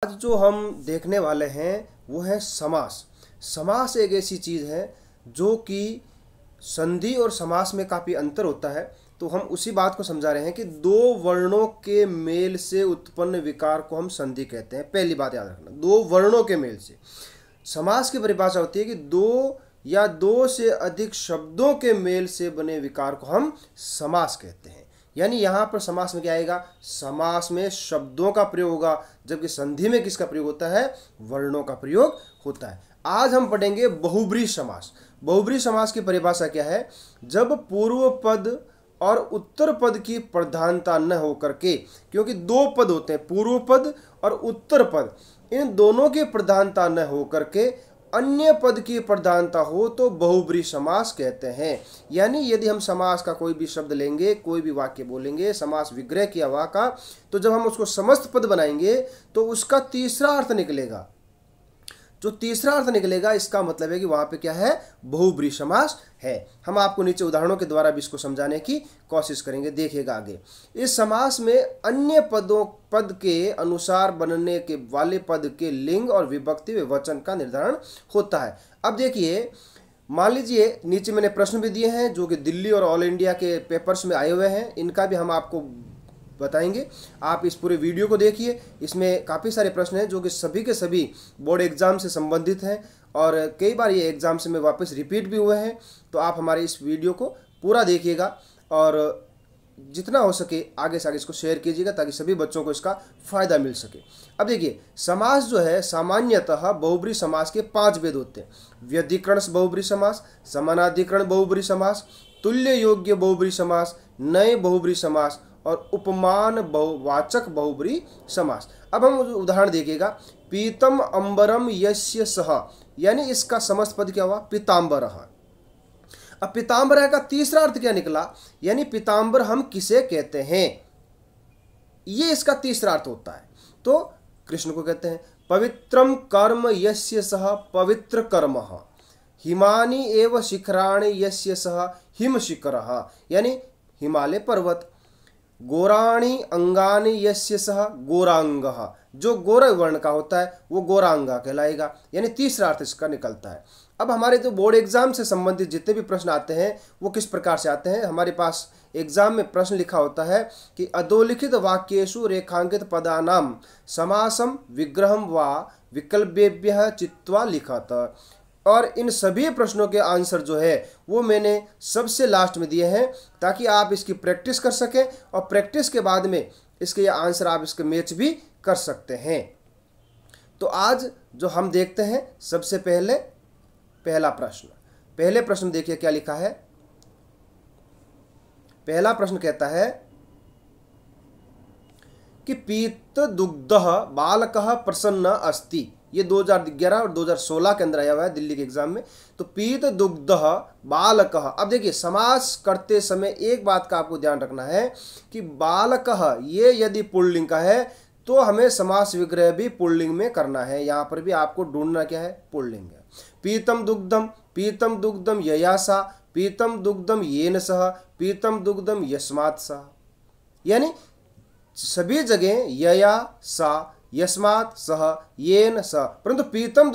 आज जो हम देखने वाले हैं वो है समास। समास एक ऐसी चीज़ है जो कि संधि और समास में काफ़ी अंतर होता है। तो हम उसी बात को समझा रहे हैं कि दो वर्णों के मेल से उत्पन्न विकार को हम संधि कहते हैं। पहली बात याद रखना, दो वर्णों के मेल से। समास की परिभाषा होती है कि दो या दो से अधिक शब्दों के मेल से बने विकार को हम समास कहते हैं। यानी यहाँ पर समास में क्या आएगा, समास में शब्दों का प्रयोग होगा, जबकि संधि में किसका प्रयोग होता है, वर्णों का प्रयोग होता है। आज हम पढ़ेंगे बहुब्रीहि समास। बहुब्रीहि समास की परिभाषा क्या है, जब पूर्व पद और उत्तर पद की प्रधानता न होकर के, क्योंकि दो पद होते हैं, पूर्व पद और उत्तर पद, इन दोनों की प्रधानता न होकर के अन्य पद की प्रधानता हो तो बहुब्रीहि समास कहते हैं। यानी यदि हम समास का कोई भी शब्द लेंगे, कोई भी वाक्य बोलेंगे, समास विग्रह किया हुआ का, तो जब हम उसको समस्त पद बनाएंगे तो उसका तीसरा अर्थ निकलेगा। जो तीसरा अर्थ निकलेगा इसका मतलब है कि वहां पे क्या है, बहुब्रीहि समास है। हम आपको नीचे उदाहरणों के द्वारा भी इसको समझाने की कोशिश करेंगे, देखिएगा आगे। इस समास में अन्य पद के अनुसार बनने के वाले पद के लिंग और विभक्ति व वचन का निर्धारण होता है। अब देखिए, मान लीजिए नीचे मैंने प्रश्न भी दिए हैं जो कि दिल्ली और ऑल इंडिया के पेपर्स में आए हुए हैं, इनका भी हम आपको बताएंगे। आप इस पूरे वीडियो को देखिए, इसमें काफ़ी सारे प्रश्न हैं जो कि सभी के सभी बोर्ड एग्जाम से संबंधित हैं और कई बार ये एग्जाम से में वापस रिपीट भी हुए हैं। तो आप हमारे इस वीडियो को पूरा देखिएगा और जितना हो सके आगे से आगे इसको शेयर कीजिएगा ताकि सभी बच्चों को इसका फायदा मिल सके। अब देखिए, समास जो है सामान्यतः बहुब्रीहि समास के 5 भेद होते हैं। व्यधिकरण बहुब्रीहि समास, समानाधिकरण बहुब्रीहि समास, तुल्य योग्य बहुब्रीहि समास, नए बहुब्रीहि समास और उपमान वाचक बहुब्रीहि समास। अब हम उदाहरण देखिएगा, पीतम अंबरम यस्य सह, यानी इसका समस्त पद क्या हुआ, पीताम्बरः। अब पीताम्बरः का तीसरा अर्थ क्या निकला, यानी पीताम्बर हम किसे कहते हैं, ये इसका तीसरा अर्थ होता है। तो कृष्ण को कहते हैं। पवित्रम कर्म यस्य सह पवित्र कर्मः, हिमानि एव शिखराणि यस्य सह हिम शिखरः, यानी हिमालय पर्वत। गोराणी अंगानि यस्य सह गोरांगः, जो गोरा वर्ण का होता है वो गोरांगा कहलाएगा, यानी तीसरा अर्थ इसका निकलता है। अब हमारे जो बोर्ड एग्जाम से संबंधित जितने भी प्रश्न आते हैं वो किस प्रकार से आते हैं, हमारे पास एग्जाम में प्रश्न लिखा होता है कि अधोलिखित वाक्येषु रेखांकित पदानाम समासम विग्रहम वा विकल्पेभ्यः चित्वा लिखत। और इन सभी प्रश्नों के आंसर जो है वो मैंने सबसे लास्ट में दिए हैं ताकि आप इसकी प्रैक्टिस कर सकें और प्रैक्टिस के बाद में इसके ये आंसर आप इसके मैच भी कर सकते हैं। तो आज जो हम देखते हैं सबसे पहले पहला प्रश्न। पहले प्रश्न देखिए क्या लिखा है। पहला प्रश्न कहता है कि पीत दुग्धः बालकः प्रसन्न अस्ति। ये 2011 और 2016 के अंदर आया हुआ है दिल्ली के एग्जाम में। तो पीत दुग्धः बालकः। अब देखिए, समास करते समय एक बात का आपको ध्यान रखना है कि बालकः ये यदि पुल्लिंग का है तो हमें समास विग्रह भी पुल्लिंग में करना है। यहाँ पर भी आपको ढूंढना क्या है, पुल्लिंग है। पीतम दुग्धम यया सा, पीतम दुग्धम येन सह, पीतम दुग्धम यस्मात् सह, यानी सभी जगह यया सा, यस्मात् सह, येन सह, परंतु पीतम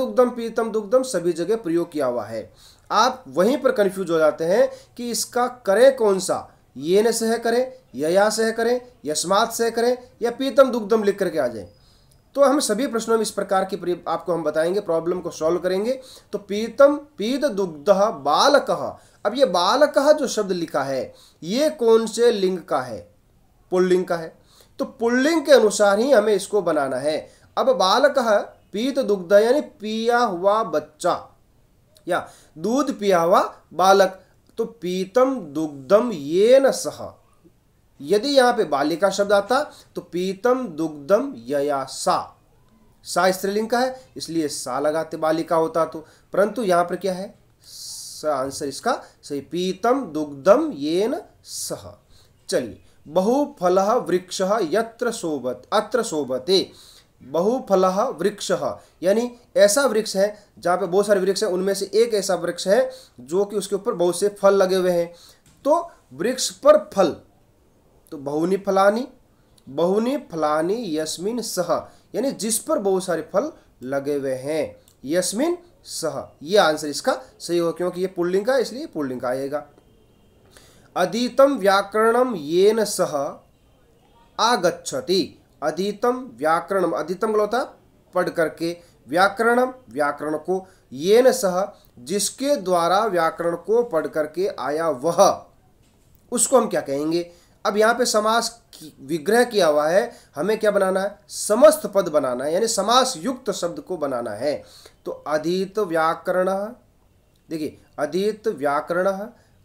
दुग्धम सभी जगह प्रयोग किया हुआ है। आप वहीं पर कंफ्यूज हो जाते हैं कि इसका करें कौन सा, येन सह करें, यया सह करें, यस्मात् सह करें या पीतम दुग्धम लिख करके आ जाए। तो हम सभी प्रश्नों में इस प्रकार की आपको हम बताएंगे, प्रॉब्लम को सॉल्व करेंगे। तो पीत दुग्धः बालकः। अब ये बालकः जो शब्द लिखा है ये कौन से लिंग का है, पुल्लिंग का है। तो पुल्लिंग के अनुसार ही हमें इसको बनाना है। अब बालकः पीत दुग्ध यानी पिया हुआ बच्चा या दूध पिया हुआ बालक। तो पीतम दुग्धम येन सह, यदि यहां पे बालिका शब्द आता तो पीतम दुग्धम यया सा, सा स्त्रीलिंग का है इसलिए सा लगाते, बालिका होता तो, परंतु यहां पर क्या है, आंसर इसका सही, पीतम दुग्धम येन सह। चलिए, बहुफलः वृक्षः यत्र अत्र शोभते। बहुफलः वृक्षः यानी ऐसा वृक्ष है जहाँ पे बहुत सारे वृक्ष हैं, उनमें से एक ऐसा वृक्ष है जो कि उसके ऊपर बहुत से फल लगे हुए हैं। तो वृक्ष पर फल, तो बहुनी फलानी यस्मिन सह, यानी जिस पर बहुत सारे फल लगे हुए हैं। यस्मिन सह, ये आंसर इसका सही होगा क्योंकि ये पुल्लिंग का, इसलिए पुल्लिंग का आएगा। अधीतम व्याकरणम येन सह आगच्छति। अधीतम व्याकरणम, अधीतम होता पढ़ करके, व्याकरणम व्याकरण को, येन सह जिसके द्वारा व्याकरण को पढ़ करके आया वह, उसको हम क्या कहेंगे। अब यहाँ पे समास विग्रह किया हुआ है, हमें क्या बनाना है, समस्त पद बनाना है, यानी समास युक्त शब्द को बनाना है। तो अधीत व्याकरण, देखिए अधीत व्याकरण,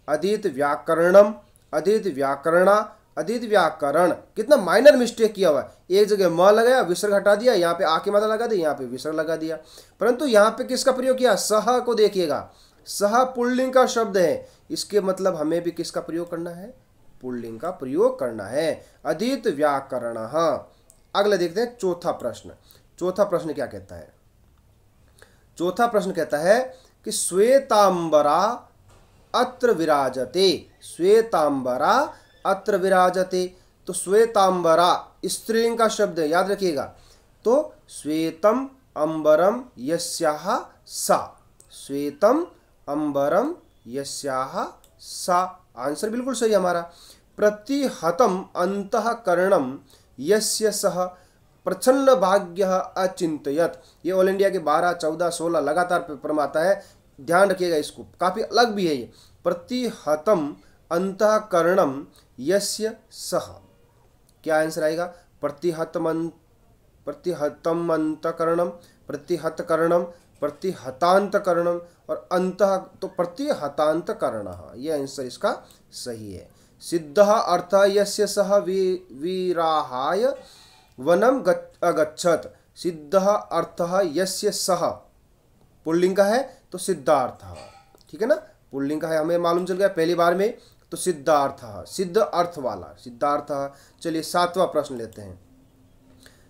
अधीत व्याकरणम, अधीत व्याकरणा, अधीत व्याकरण। कितना माइनर मिस्टेक किया हुआ है, एक जगह म लगाया विसर्ग हटा दिया, यहाँ पे आ की मात्रा लगा दी, यहाँ पे विसर्ग लगा दिया। परंतु यहाँ पे किसका प्रयोग किया, सह को देखिएगा, सह पुल्लिंग का शब्द है, इसके मतलब हमें भी किसका प्रयोग करना है, पुल्लिंग का प्रयोग करना है, अधीत व्याकरण। अगला देखते हैं चौथा प्रश्न। चौथा प्रश्न क्या कहता है, चौथा प्रश्न कहता है कि श्वेतांबरा अत्र विराजते, श्वेतांबरा अत्र विराजते। तो श्वेतांबरा स्त्रीलिंग का शब्द है, याद रखिएगा। तो श्वेतम अंबरम यस्याह सा, श्वेतम अंबरम यस्याह सा, आंसर बिल्कुल सही हमारा। प्रतिहतम अंतःकरणम यस्य सह प्रच्छन्न भाग्य अचिंतयत। ये ऑल इंडिया के 12, 14, 16 लगातार पेपर में आता है, ध्यान रखिएगा, इसको काफी अलग भी है ये। प्रतिहतम अंतःकरणम यस्य सह, क्या आंसर आएगा, प्रतिहतम अंतःकरणम, प्रतिहतकरणम, प्रतिहतांतकरणम और अंतः, तो प्रतिहतांतकरण, यह आंसर इसका सही है। सिद्धः अर्थः यस्य सह विराहाय वनम अगच्छत। सिद्धः अर्थः यस्य सह पुल्लिंग का है तो सिद्धार्थ, ठीक है ना, पुल्लिंग का है, हमें मालूम चल गया पहली बार में। तो सिद्धार्थ, सिद्ध अर्थ वाला सिद्धार्थ। चलिए सातवां प्रश्न लेते हैं।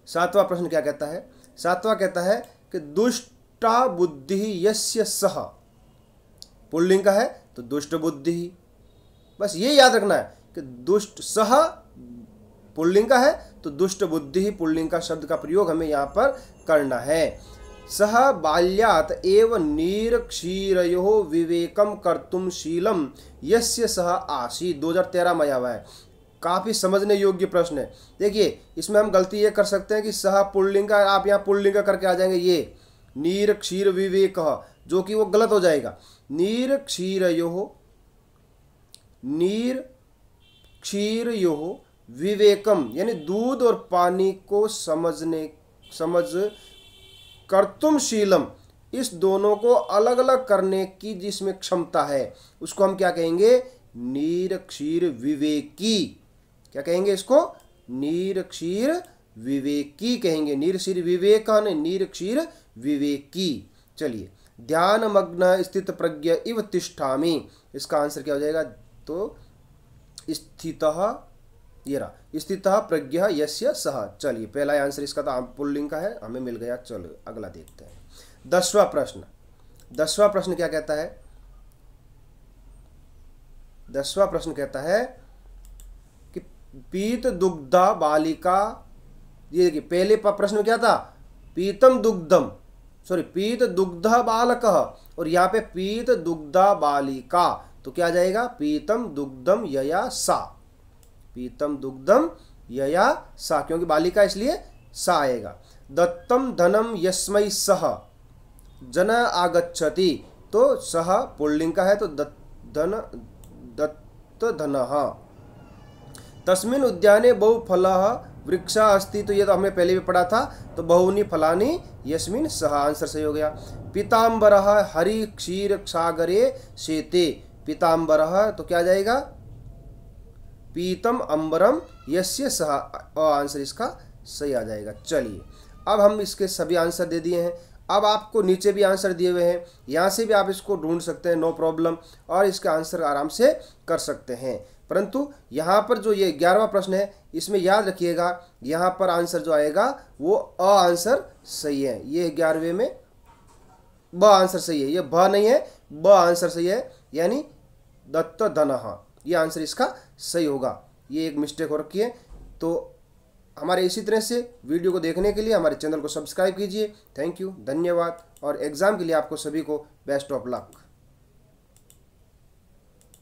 सातवां प्रश्न क्या कहता है, सातवां कहता है कि दुष्टा बुद्धि यस्य सह, पुल्लिंग का है तो दुष्ट बुद्धि, बस ये याद रखना है कि दुष्ट सह पुल्लिंग का है तो दुष्ट बुद्धि पुल्लिंग का शब्द का प्रयोग हमें यहाँ पर करना है। सह बाल्यात एव नीरक्षीरयो विवेकम कर्तुम शीलम यस्य सह आसीत्, 2013 में आया हुआ है, काफी समझने योग्य प्रश्न है। देखिए इसमें हम गलती ये कर सकते हैं कि सह पुल्लिंग का, आप यहाँ पुल्लिंग का करके आ जाएंगे ये नीर क्षीर विवेक, जो कि वो गलत हो जाएगा। नीर क्षीरयो, नीर क्षीरयो विवेकम, यानी दूध और पानी को समझ कर्तुम शीलम, इस दोनों को अलग अलग करने की जिसमें क्षमता है उसको हम क्या कहेंगे, नीर क्षीर विवेकी। क्या कहेंगे इसको, नीर क्षीर विवेकी कहेंगे, नीर क्षीर विवेकन, नीर क्षीर विवेकी। चलिए ध्यान मग्न स्थित प्रज्ञ इव तिष्ठामि, इसका आंसर क्या हो जाएगा, तो स्थितः, ये रहा स्थितः प्रज्ञ यस्य सह। चलिए पहला आंसर इसका था पुल्लिंग का है, हमें मिल गया। चलो अगला देखते हैं 10वां प्रश्न। 10वां प्रश्न क्या कहता है, 10वां प्रश्न कहता है कि पीत दुग्धा बालिका, ये देखिए पहले प्रश्न में क्या था, पीतम दुग्धम, सॉरी पीत दुग्धा बालक, और यहाँ पे पीत दुग्धा बालिका, तो क्या जाएगा, पीतम दुग्धम यया सा, पीतम दुग्धम यया सा, क्योंकि बालिका इसलिए सा आएगा। दत्तम धनम यस्मै सह जन आगच्छति, तो सह पुल्लिंग का है तो धन, दत्त धनः। तस्मिन् उद्याने बहुफलः वृक्षा अस्ति, तो ये तो हमने पहले भी पढ़ा था, तो बहुनी फलानी यस्मिन् सह, आंसर सही हो गया। पीताम्बरः हरि क्षीर सागरे शेते, पीताम्बरः तो क्या जाएगा, पीतम अंबरम यस्य सह, आंसर इसका सही आ जाएगा। चलिए अब हम इसके सभी आंसर दे दिए हैं, अब आपको नीचे भी आंसर दिए हुए हैं, यहाँ से भी आप इसको ढूंढ सकते हैं, नो प्रॉब्लम, और इसका आंसर आराम से कर सकते हैं। परंतु यहाँ पर जो ये 11वां प्रश्न है, इसमें याद रखिएगा यहाँ पर आंसर जो आएगा वो अ आंसर सही है, ये 11वें में ब आंसर सही है, ये ब नहीं है, ब आंसर सही है, यानी दत्त धनः, ये आंसर इसका सही होगा। ये एक मिस्टेक हो रखी है, तो हमारे इसी तरह से वीडियो को देखने के लिए हमारे चैनल को सब्सक्राइब कीजिए। थैंक यू, धन्यवाद। और एग्ज़ाम के लिए आपको सभी को बेस्ट ऑफ लक।